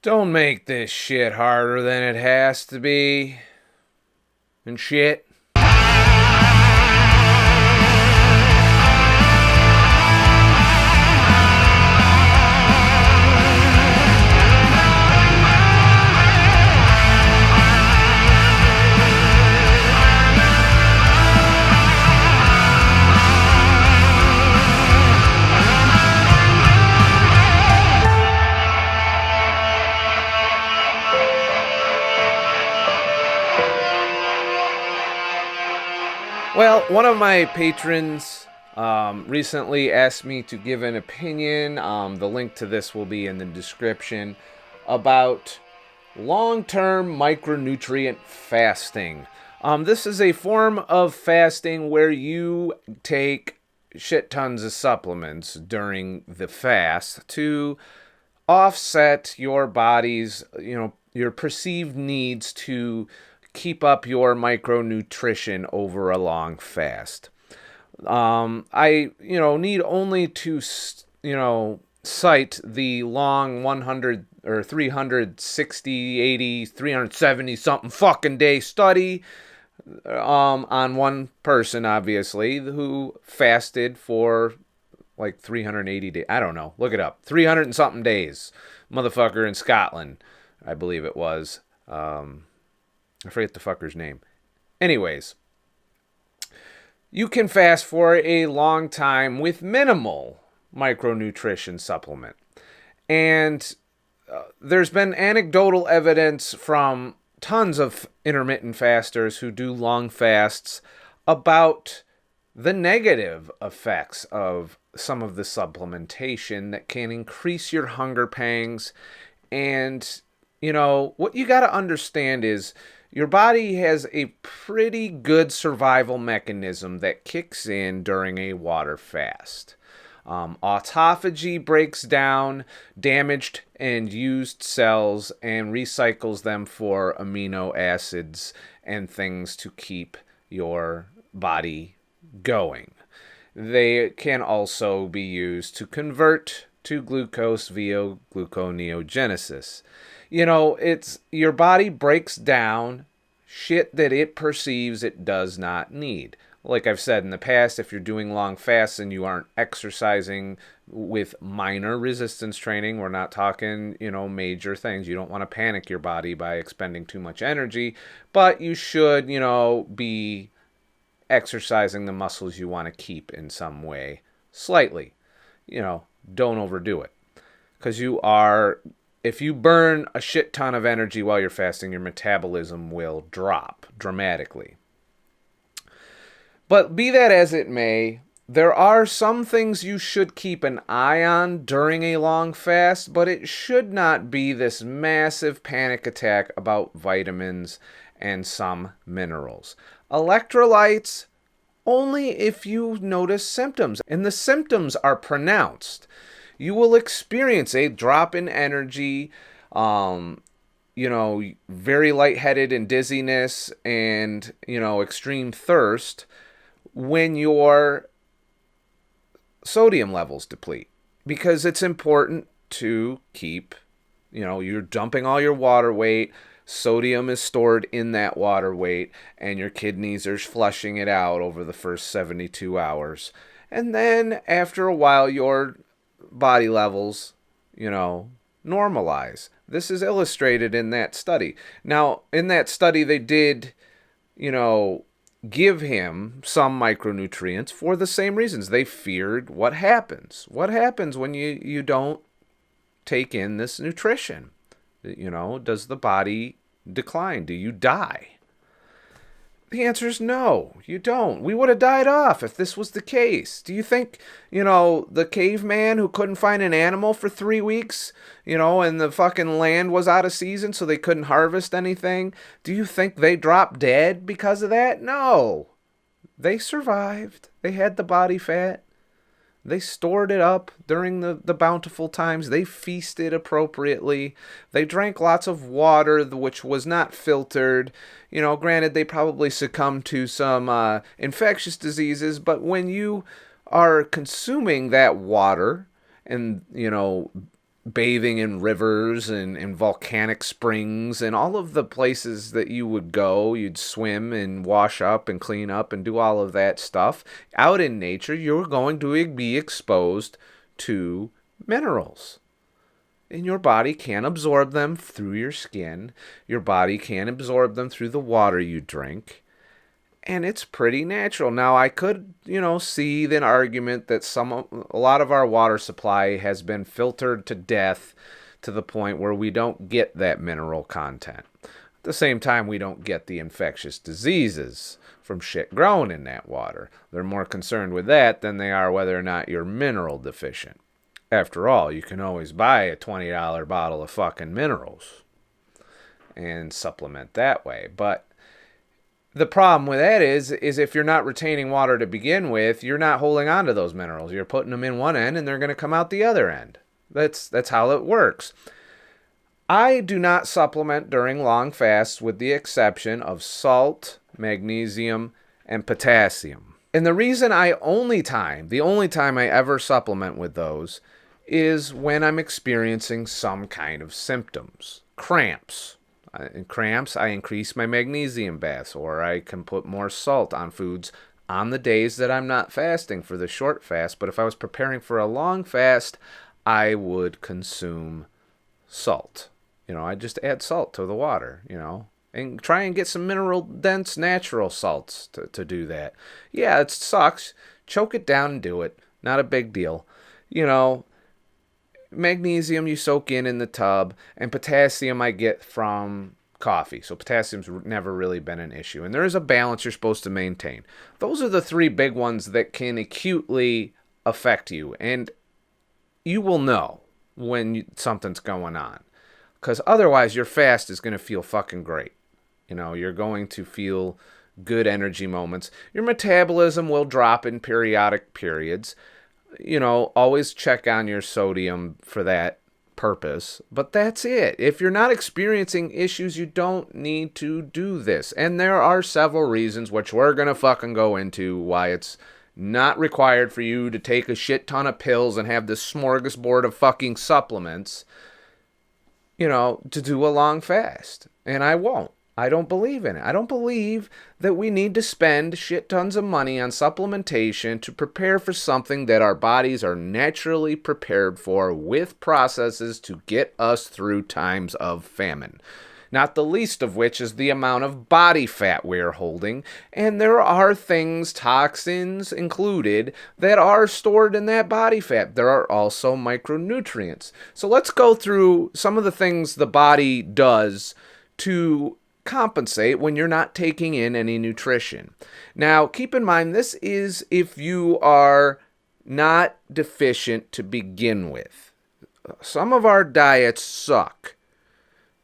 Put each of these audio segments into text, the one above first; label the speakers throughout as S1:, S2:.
S1: Don't make this shit harder than it has to be. And shit. Well, one of my patrons recently asked me to give an opinion. The link to this will be in the description about long-term micronutrient fasting. This is a form of fasting where you take shit tons of supplements during the fast to offset your body's, your perceived needs to keep up your micronutrition over a long fast. I need only to, cite the long 100 or 360, 80, 370 something fucking day study on one person, obviously, who fasted for like 380 days. I don't know. Look it up. 300 and something days. Motherfucker in Scotland, I believe it was. I forget the fucker's name. Anyways, you can fast for a long time with minimal micronutrition supplement. And there's been anecdotal evidence from tons of intermittent fasters who do long fasts about the negative effects of some of the supplementation that can increase your hunger pangs. And, what you got to understand is your body has a pretty good survival mechanism that kicks in during a water fast. Autophagy breaks down damaged and used cells and recycles them for amino acids and things to keep your body going. They can also be used to convert to glucose via gluconeogenesis. It's your body breaks down shit that it perceives it does not need. Like I've said in the past, if you're doing long fasts and you aren't exercising with minor resistance training, we're not talking, major things. You don't want to panic your body by expending too much energy, but you should, be exercising the muscles you want to keep in some way, slightly. Don't overdo it. Because if you burn a shit ton of energy while you're fasting, your metabolism will drop dramatically. But be that as it may, there are some things you should keep an eye on during a long fast, but it should not be this massive panic attack about vitamins and some minerals. Electrolytes, only if you notice symptoms, and the symptoms are pronounced. You will experience a drop in energy, very lightheaded and dizziness and, extreme thirst when your sodium levels deplete. Because it's important to keep, you're dumping all your water weight. Sodium is stored in that water weight, and your kidneys are flushing it out over the first 72 hours. And then after a while, your body levels, normalize. This is illustrated in that study. Now, in that study, they did, give him some micronutrients for the same reasons. They feared what happens. What happens when you don't take in this nutrition? Does the body decline? Do you die? The answer is no, you don't. We would have died off if this was the case. Do you think, the caveman who couldn't find an animal for 3 weeks, and the fucking land was out of season so they couldn't harvest anything? Do you think they dropped dead because of that? No. They survived. They had the body fat. They stored it up during the bountiful times. They feasted appropriately. They drank lots of water, which was not filtered. Granted, they probably succumbed to some infectious diseases, but when you are consuming that water and, bathing in rivers and volcanic springs and all of the places that you would go. You'd swim and wash up and clean up and do all of that stuff. Out in nature, you're going to be exposed to minerals. And your body can absorb them through your skin. Your body can absorb them through the water you drink. And it's pretty natural. Now, I could, see the argument that a lot of our water supply has been filtered to death to the point where we don't get that mineral content. At the same time, we don't get the infectious diseases from shit grown in that water. They're more concerned with that than they are whether or not you're mineral deficient. After all, you can always buy a $20 bottle of fucking minerals and supplement that way. But the problem with that is if you're not retaining water to begin with, you're not holding on to those minerals. You're putting them in one end and they're going to come out the other end. That's how it works. I do not supplement during long fasts with the exception of salt, magnesium, and potassium. And the reason the only time I ever supplement with those is when I'm experiencing some kind of symptoms. Cramps. In cramps, I increase my magnesium baths, or I can put more salt on foods on the days that I'm not fasting for the short fast. But if I was preparing for a long fast, I would consume salt. I just add salt to the water, and try and get some mineral-dense natural salts to do that. Yeah, it sucks. Choke it down and do it. Not a big deal. Magnesium you soak in the tub, and potassium I get from coffee. So potassium's never really been an issue. And there is a balance you're supposed to maintain. Those are the three big ones that can acutely affect you. And you will know when something's going on. Because otherwise your fast is going to feel fucking great. You're going to feel good energy moments. Your metabolism will drop in periodic periods. Always check on your sodium for that purpose. But that's it. If you're not experiencing issues, you don't need to do this. And there are several reasons, which we're going to fucking go into, why it's not required for you to take a shit ton of pills and have this smorgasbord of fucking supplements, to do a long fast. And I won't. I don't believe in it. I don't believe that we need to spend shit tons of money on supplementation to prepare for something that our bodies are naturally prepared for with processes to get us through times of famine. Not the least of which is the amount of body fat we're holding. And there are things, toxins included, that are stored in that body fat. There are also micronutrients. So let's go through some of the things the body does to compensate when you're not taking in any nutrition. Now, keep in mind, this is if you are not deficient to begin with. Some of our diets suck,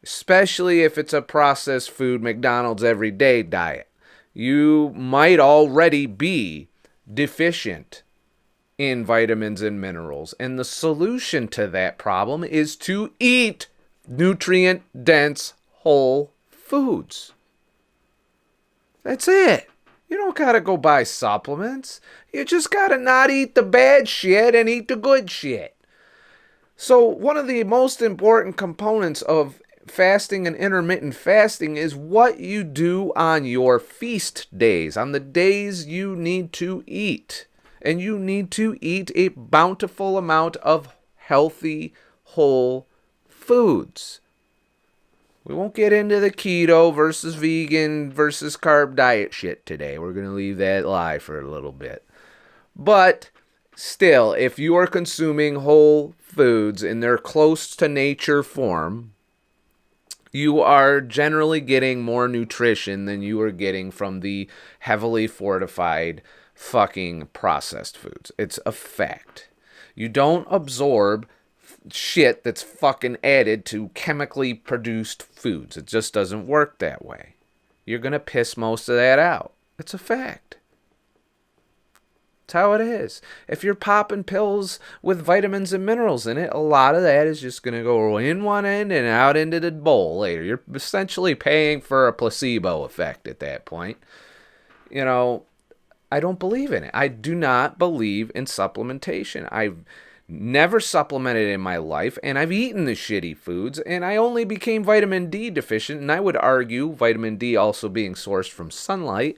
S1: especially if it's a processed food, McDonald's everyday diet. You might already be deficient in vitamins and minerals, and the solution to that problem is to eat nutrient-dense whole foods. That's it. You don't gotta go buy supplements. You just gotta not eat the bad shit and eat the good shit. So one of the most important components of fasting and intermittent fasting is what you do on your feast days, on the days you need to eat. And you need to eat a bountiful amount of healthy, whole foods. We won't get into the keto versus vegan versus carb diet shit today. We're going to leave that lie for a little bit. But still, if you are consuming whole foods in their close to nature form, you are generally getting more nutrition than you are getting from the heavily fortified fucking processed foods. It's a fact. You don't absorb shit that's fucking added to chemically produced foods. It just doesn't work that way. You're going to piss most of that out. It's a fact. It's how it is. If you're popping pills with vitamins and minerals in it, a lot of that is just going to go in one end and out into the bowl later. You're essentially paying for a placebo effect at that point. I don't believe in it. I do not believe in supplementation. I've never supplemented in my life, and I've eaten the shitty foods, and I only became vitamin D deficient, and I would argue, vitamin D also being sourced from sunlight,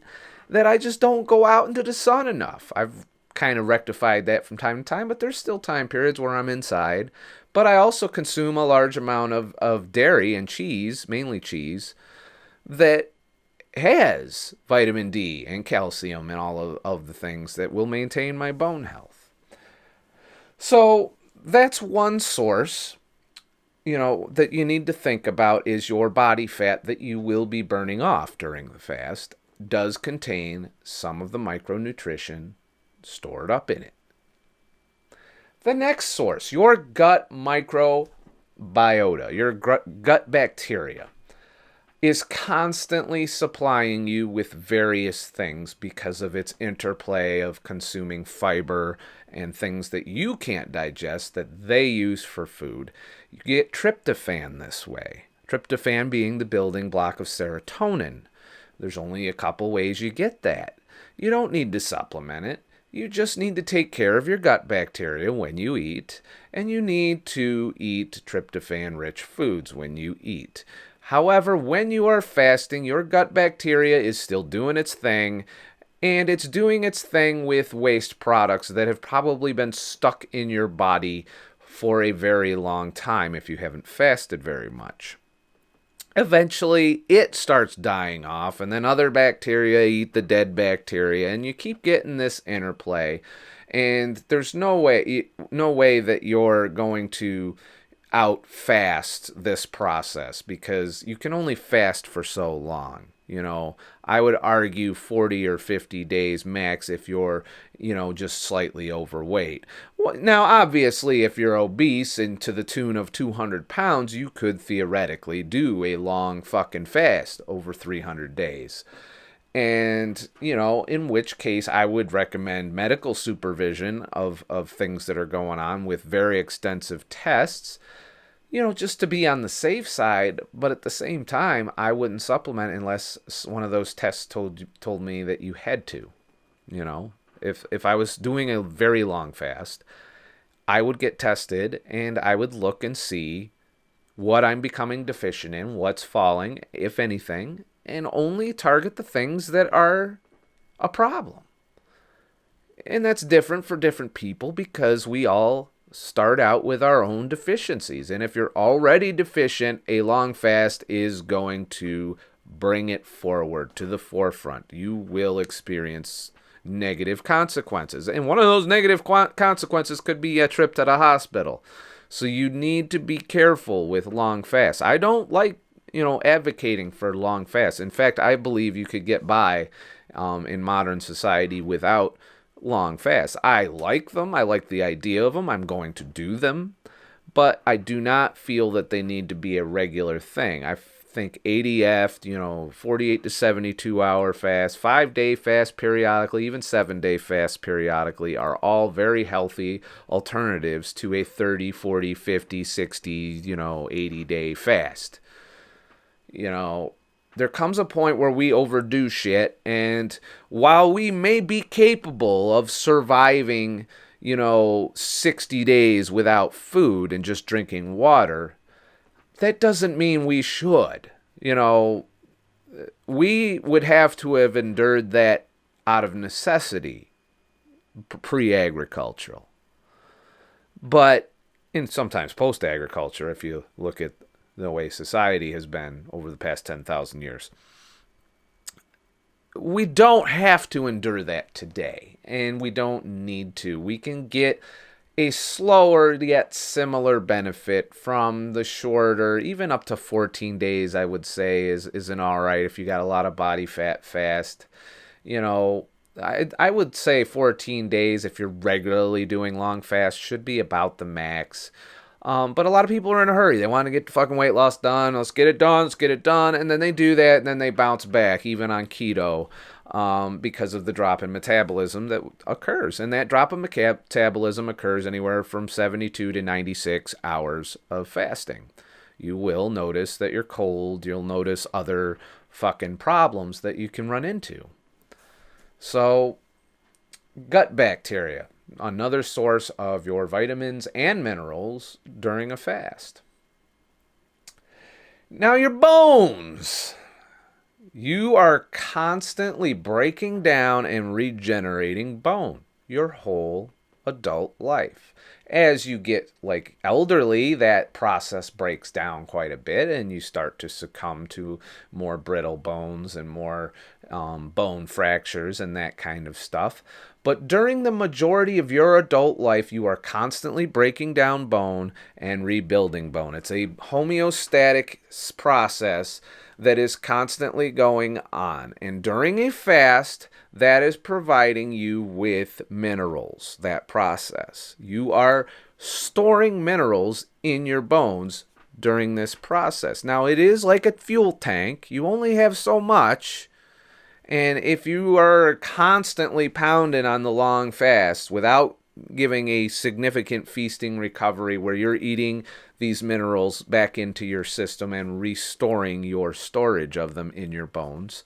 S1: that I just don't go out into the sun enough. I've kind of rectified that from time to time, but there's still time periods where I'm inside. But I also consume a large amount of dairy and cheese, mainly cheese, that has vitamin D and calcium and all of the things that will maintain my bone health. So that's one source, that you need to think about is your body fat that you will be burning off during the fast does contain some of the micronutrition stored up in it. The next source, your gut microbiota, your gut bacteria, is constantly supplying you with various things because of its interplay of consuming fiber and things that you can't digest that they use for food. You get tryptophan this way. Tryptophan being the building block of serotonin. There's only a couple ways you get that. You don't need to supplement it. You just need to take care of your gut bacteria when you eat, and you need to eat tryptophan-rich foods when you eat. However, when you are fasting, your gut bacteria is still doing its thing, and it's doing its thing with waste products that have probably been stuck in your body for a very long time if you haven't fasted very much. Eventually, it starts dying off, and then other bacteria eat the dead bacteria, and you keep getting this interplay. And there's no way that you're going to out-fast this process because you can only fast for so long. I would argue 40 or 50 days max if you're, just slightly overweight. Well, now, obviously, if you're obese and to the tune of 200 pounds, you could theoretically do a long fucking fast over 300 days. And, in which case I would recommend medical supervision of things that are going on with very extensive tests, just to be on the safe side. But at the same time, I wouldn't supplement unless one of those tests told me that you had to. If I was doing a very long fast, I would get tested and I would look and see what I'm becoming deficient in, what's falling, if anything, and only target the things that are a problem. And that's different for different people because we all start out with our own deficiencies. And if you're already deficient, a long fast is going to bring it forward to the forefront. You will experience negative consequences. And one of those negative consequences could be a trip to the hospital. So you need to be careful with long fasts. I don't like, advocating for long fasts. In fact, I believe you could get by in modern society without long fasts. I like them. I like the idea of them. I'm going to do them. But I do not feel that they need to be a regular thing. I think ADF, 48 to 72 hour fast, 5-day fast periodically, even 7-day fast periodically are all very healthy alternatives to a 30, 40, 50, 60, 80-day fast. There comes a point where we overdo shit, and while we may be capable of surviving, 60 days without food and just drinking water, that doesn't mean we should. We would have to have endured that out of necessity, pre-agricultural. But, and sometimes post-agriculture, if you look at the way society has been over the past 10,000 years. We don't have to endure that today, and we don't need to. We can get a slower yet similar benefit from the shorter, even up to 14 days, I would say, is an all right if you got a lot of body fat fast. I would say 14 days if you're regularly doing long fasts should be about the max. But a lot of people are in a hurry. They want to get the fucking weight loss done. Let's get it done. And then they do that, and then they bounce back, even on keto, because of the drop in metabolism that occurs. And that drop in metabolism occurs anywhere from 72 to 96 hours of fasting. You will notice that you're cold. You'll notice other fucking problems that you can run into. So, gut bacteria. another source of your vitamins and minerals during a fast. Now, your bones. You are constantly breaking down and regenerating bone your whole adult life. As you get like elderly, that process breaks down quite a bit and you start to succumb to more brittle bones and more bone fractures and that kind of stuff. But during the majority of your adult life, you are constantly breaking down bone and rebuilding bone. It's a homeostatic process that is constantly going on. And during a fast, that is providing you with minerals, that process. You are storing minerals in your bones during this process. Now, it is like a fuel tank. You only have so much. And if you are constantly pounding on the long fast without giving a significant feasting recovery where you're eating these minerals back into your system and restoring your storage of them in your bones.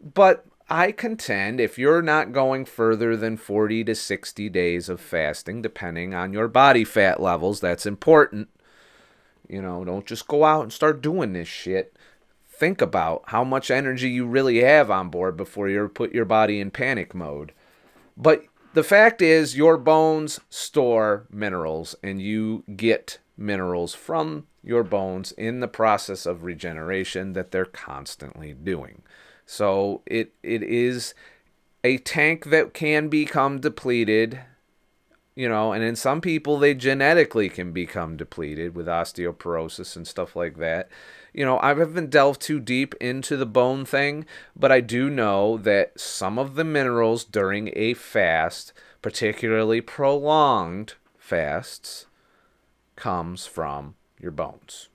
S1: But I contend if you're not going further than 40 to 60 days of fasting, depending on your body fat levels, that's important. You know, don't just go out and start doing this shit. Think about how much energy you really have on board before you put your body in panic mode. But the fact is, your bones store minerals, and you get minerals from your bones in the process of regeneration that they're constantly doing. So it is a tank that can become depleted, you know, and in some people they genetically can become depleted with osteoporosis and stuff like that. You know, I haven't delved too deep into the bone thing, but I do know that some of the minerals during a fast, particularly prolonged fasts, comes from your bones.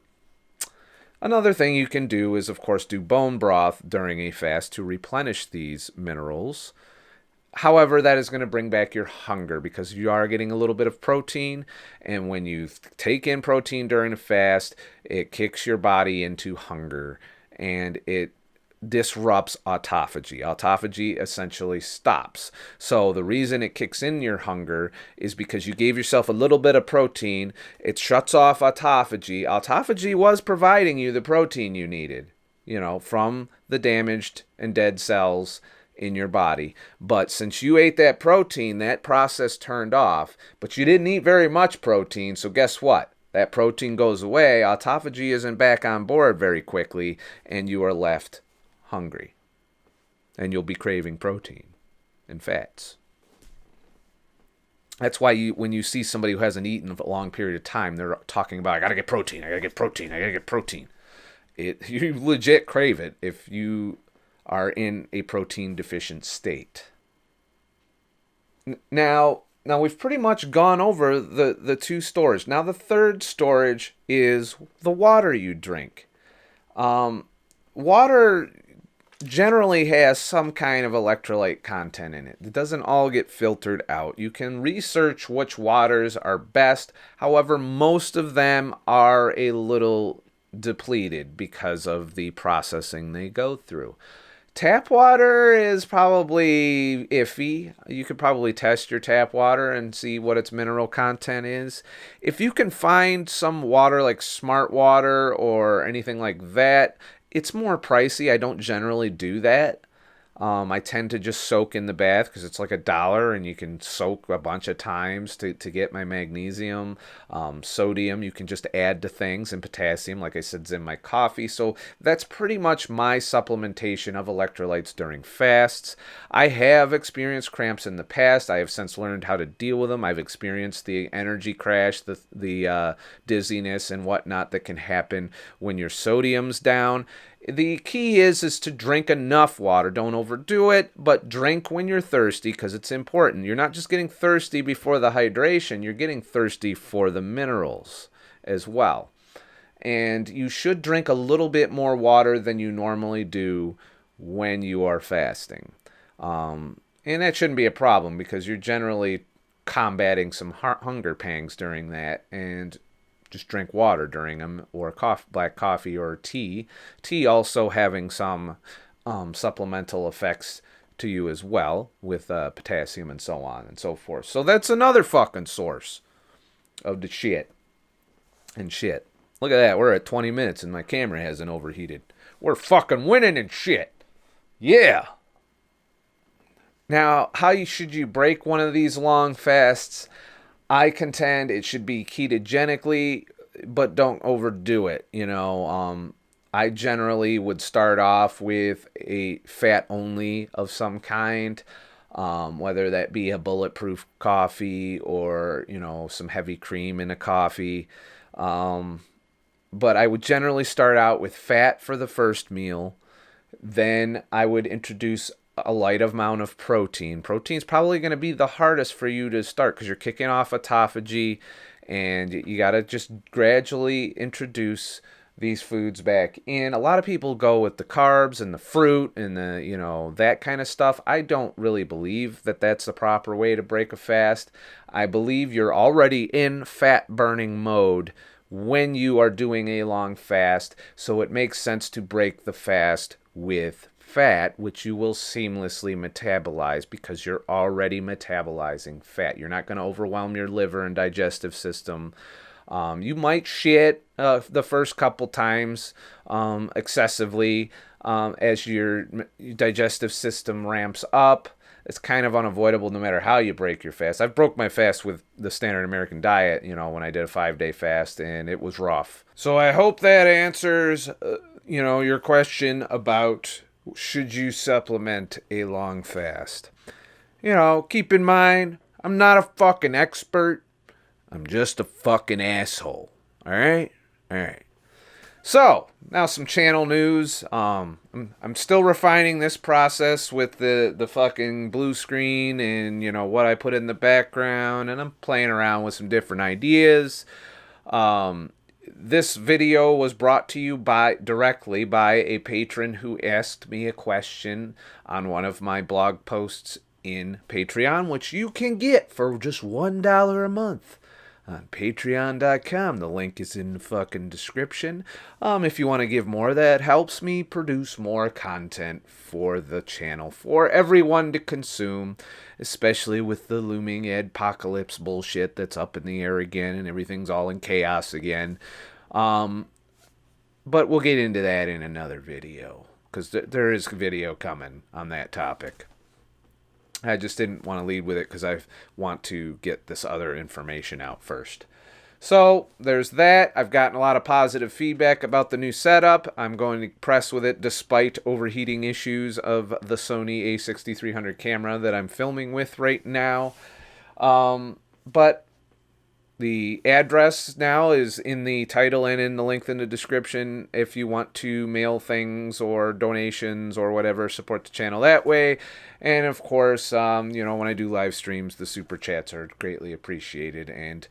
S1: Another thing you can do is, of course, do bone broth during a fast to replenish these minerals. However, that is going to bring back your hunger because you are getting a little bit of protein. And when you take in protein during a fast, it kicks your body into hunger and it disrupts autophagy. Autophagy essentially stops. So the reason it kicks in your hunger is because you gave yourself a little bit of protein. It shuts off autophagy. Autophagy was providing you the protein you needed, you know, from the damaged and dead cells in your body. But since you ate that protein, that process turned off, but you didn't eat very much protein, so guess what? That protein goes away, autophagy isn't back on board very quickly, and you are left hungry. And you'll be craving protein and fats. That's why when you see somebody who hasn't eaten for a long period of time, they're talking about, I gotta get protein, I gotta get protein, I gotta get protein. You legit crave it if you are in a protein deficient state. Now we've pretty much gone over the two storage. Now the third storage is the water you drink. Water generally has some kind of electrolyte content in it. It doesn't all get filtered out. You can research which waters are best. However, most of them are a little depleted because of the processing they go through. Tap water is probably iffy. You could probably test your tap water and see what its mineral content is. If you can find some water like Smart Water or anything like that, it's more pricey. I don't generally do that. I tend to just soak in the bath because it's like $1 and you can soak a bunch of times to get my magnesium. Sodium you can just add to things, and potassium, like I said, is in my coffee. So that's pretty much my supplementation of electrolytes during fasts. I have experienced cramps in the past. I have since learned how to deal with them. I've experienced the energy crash, the dizziness and whatnot that can happen when your sodium's down. The key is to drink enough water. Don't overdo it, but drink when you're thirsty because it's important. You're not just getting thirsty before the hydration, you're getting thirsty for the minerals as well. And you should drink a little bit more water than you normally do when you are fasting. And that shouldn't be a problem because you're generally combating some hunger pangs during that, and just drink water during them, or black coffee or tea. Tea also having some supplemental effects to you as well, with potassium and so on and so forth. So that's another fucking source of the shit. And shit. Look at that. We're at 20 minutes and my camera hasn't overheated. We're fucking winning and shit. Yeah. Now, should you break one of these long fasts? I contend it should be ketogenically, but don't overdo it. I generally would start off with a fat only of some kind, whether that be a bulletproof coffee or, some heavy cream in a coffee. But I would generally start out with fat for the first meal. Then I would introduce a light amount of protein. Protein's probably going to be the hardest for you to start because you're kicking off autophagy, and you got to just gradually introduce these foods back in. A lot of people go with the carbs and the fruit and that kind of stuff. I don't really believe that that's the proper way to break a fast. I believe you're already in fat burning mode when you are doing a long fast, so it makes sense to break the fast with fat, which you will seamlessly metabolize because you're already metabolizing fat. You're not going to overwhelm your liver and digestive system. You might shit the first couple times excessively as your digestive system ramps up. It's kind of unavoidable no matter how you break your fast. I've broke my fast with the standard American diet, when I did a 5-day fast, and it was rough. So I hope that answers, your question about should you supplement a long fast. Keep in mind, I'm not a fucking expert. I'm just a fucking asshole. All right? So, now some channel news. I'm still refining this process with the fucking blue screen and, what I put in the background. And I'm playing around with some different ideas. This video was brought to you directly by a patron who asked me a question on one of my blog posts in Patreon, which you can get for just $1 a month on patreon.com. The link is in the fucking description. If you want to give more, that helps me produce more content for the channel for everyone to consume, especially with the looming adpocalypse bullshit that's up in the air again and everything's all in chaos again. But we'll get into that in another video because there is a video coming on that topic. I just didn't want to lead with it because I want to get this other information out first. So there's that. I've gotten a lot of positive feedback about the new setup. I'm going to press with it despite overheating issues of the Sony a6300 camera that I'm filming with right now. But the address now is in the title and in the link in the description if you want to mail things or donations or whatever, support the channel that way. And of course, when I do live streams, the super chats are greatly appreciated. And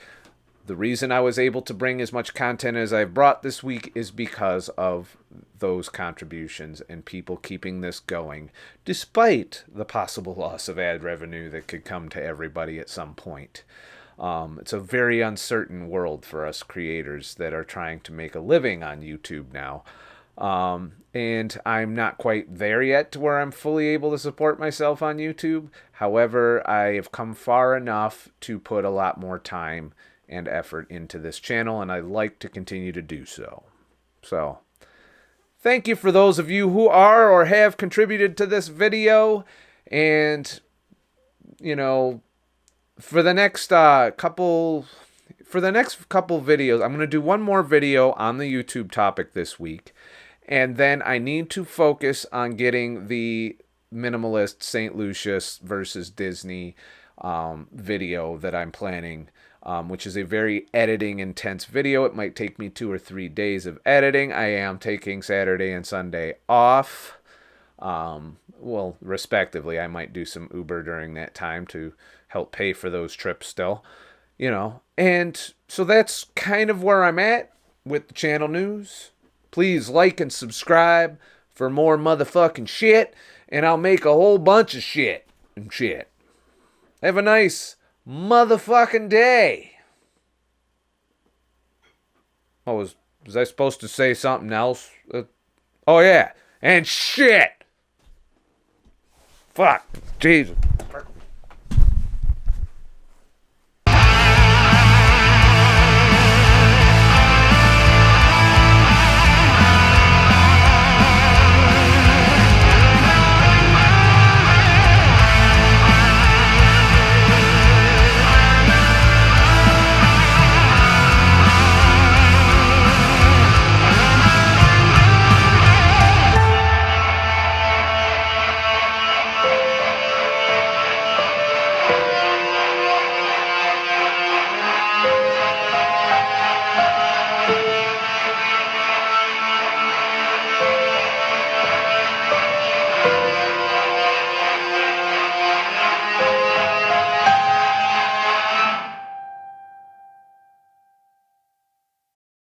S1: the reason I was able to bring as much content as I've brought this week is because of those contributions and people keeping this going, despite the possible loss of ad revenue that could come to everybody at some point. It's a very uncertain world for us creators that are trying to make a living on YouTube now. And I'm not quite there yet to where I'm fully able to support myself on YouTube. However, I have come far enough to put a lot more time and effort into this channel, and I'd like to continue to do so. So, thank you for those of you who are or have contributed to this video. And, for the next couple videos, I'm going to do one more video on the YouTube topic this week. And then I need to focus on getting the minimalist St. Lucius versus Disney video that I'm planning, which is a very editing intense video. It might take me 2 or 3 days of editing. I am taking Saturday and Sunday off. Well, respectively, I might do some Uber during that time to help pay for those trips still, and so that's kind of where I'm at with the channel news. Please like and subscribe for more motherfucking shit, and I'll make a whole bunch of shit and shit. Have a nice motherfucking day. Oh, was I supposed to say something else? Oh yeah, and shit. Fuck. Jesus.